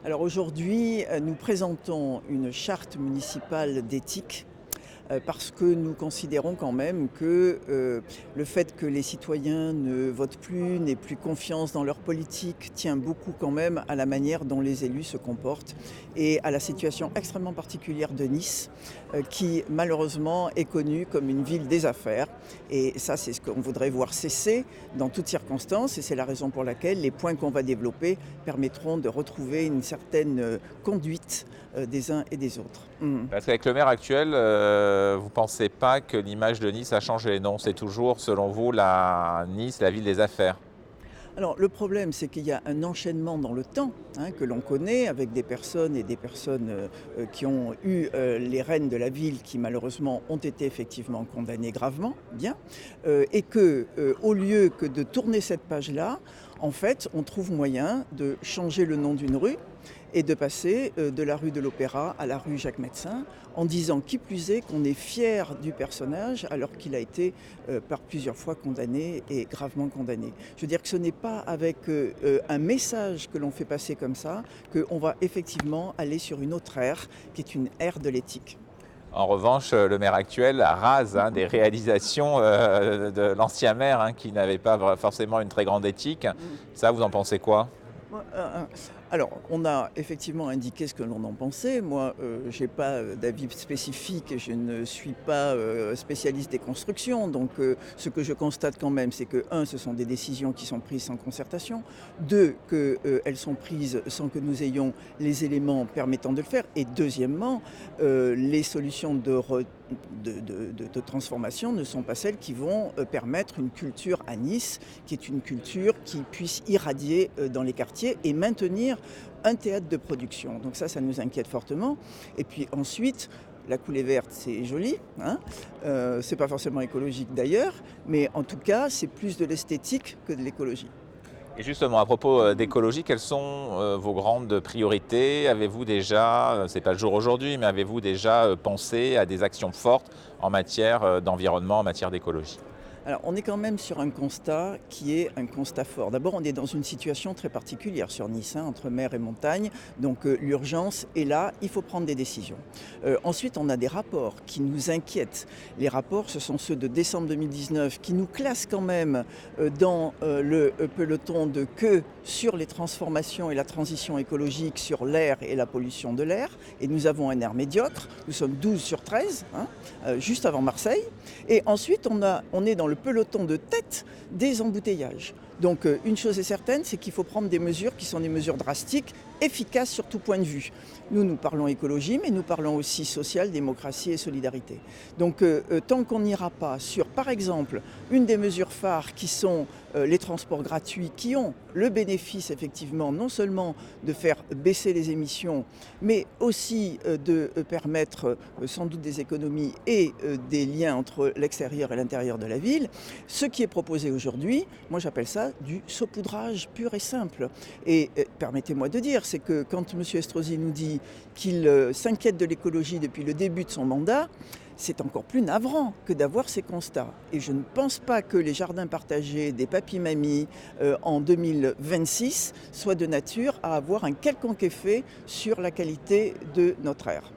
Alors aujourd'hui, nous présentons une charte municipale d'éthique parce que nous considérons quand même que le fait que les citoyens ne votent plus, n'aient plus confiance dans leur politique, tient beaucoup quand même à la manière dont les élus se comportent et à la situation extrêmement particulière de Nice, qui malheureusement est connue comme une ville des affaires. Et ça, c'est ce qu'on voudrait voir cesser dans toutes circonstances, et c'est la raison pour laquelle les points qu'on va développer permettront de retrouver une certaine conduite des uns et des autres. Parce qu'avec le maire actuel, vous ne pensez pas que l'image de Nice a changé? Non, c'est toujours, selon vous, Nice, la ville des affaires. Alors le problème, c'est qu'il y a un enchaînement dans le temps que l'on connaît avec des personnes qui ont eu les rênes de la ville qui malheureusement ont été effectivement condamnées gravement, bien, et que au lieu que de tourner cette page-là, en fait, on trouve moyen de changer le nom d'une rue et de passer de la rue de l'Opéra à la rue Jacques Médecin, en disant qui plus est qu'on est fier du personnage alors qu'il a été par plusieurs fois condamné et gravement condamné. Je veux dire que ce n'est pas avec un message que l'on fait passer comme ça qu'on va effectivement aller sur une autre ère qui est une ère de l'éthique. En revanche, le maire actuel rase des réalisations de l'ancien maire qui n'avait pas forcément une très grande éthique. Ça, vous en pensez quoi? Ouais, alors, on a effectivement indiqué ce que l'on en pensait. Moi, je n'ai pas d'avis spécifique, je ne suis pas spécialiste des constructions. Donc, ce que je constate quand même, c'est que, un, ce sont des décisions qui sont prises sans concertation. Deux, qu'elles sont prises sans que nous ayons les éléments permettant de le faire. Et deuxièmement, les solutions de transformation ne sont pas celles qui vont permettre une culture à Nice, qui est une culture qui puisse irradier dans les quartiers et maintenir un théâtre de production. Donc ça nous inquiète fortement. Et puis ensuite, la coulée verte, c'est joli, c'est pas forcément écologique d'ailleurs, mais en tout cas, c'est plus de l'esthétique que de l'écologie. Et justement, à propos d'écologie, quelles sont vos grandes priorités? Avez-vous déjà, c'est pas le jour aujourd'hui, mais avez-vous déjà pensé à des actions fortes en matière d'environnement, en matière d'écologie? Alors, on est quand même sur un constat qui est un constat fort. D'abord, on est dans une situation très particulière sur Nice, entre mer et montagne. Donc, l'urgence est là, il faut prendre des décisions. Ensuite, on a des rapports qui nous inquiètent. Les rapports, ce sont ceux de décembre 2019 qui nous classent quand même dans le peloton de queue sur les transformations et la transition écologique, sur l'air et la pollution de l'air. Et nous avons un air médiocre. Nous sommes 12 sur 13, juste avant Marseille. Et ensuite, on est dans le peloton de tête des embouteillages. Donc une chose est certaine, c'est qu'il faut prendre des mesures qui sont des mesures drastiques, efficaces sur tout point de vue. Nous parlons écologie, mais nous parlons aussi social, démocratie et solidarité. Donc tant qu'on n'ira pas sur, par exemple, une des mesures phares qui sont les transports gratuits, qui ont le bénéfice effectivement non seulement de faire baisser les émissions, mais aussi de permettre sans doute des économies et des liens entre l'extérieur et l'intérieur de la ville, ce qui est proposé aujourd'hui, moi j'appelle ça du saupoudrage pur et simple. Et permettez-moi de dire, c'est que quand M. Estrosi nous dit qu'il s'inquiète de l'écologie depuis le début de son mandat, c'est encore plus navrant que d'avoir ces constats. Et je ne pense pas que les jardins partagés des papis-mamies en 2026 soient de nature à avoir un quelconque effet sur la qualité de notre air.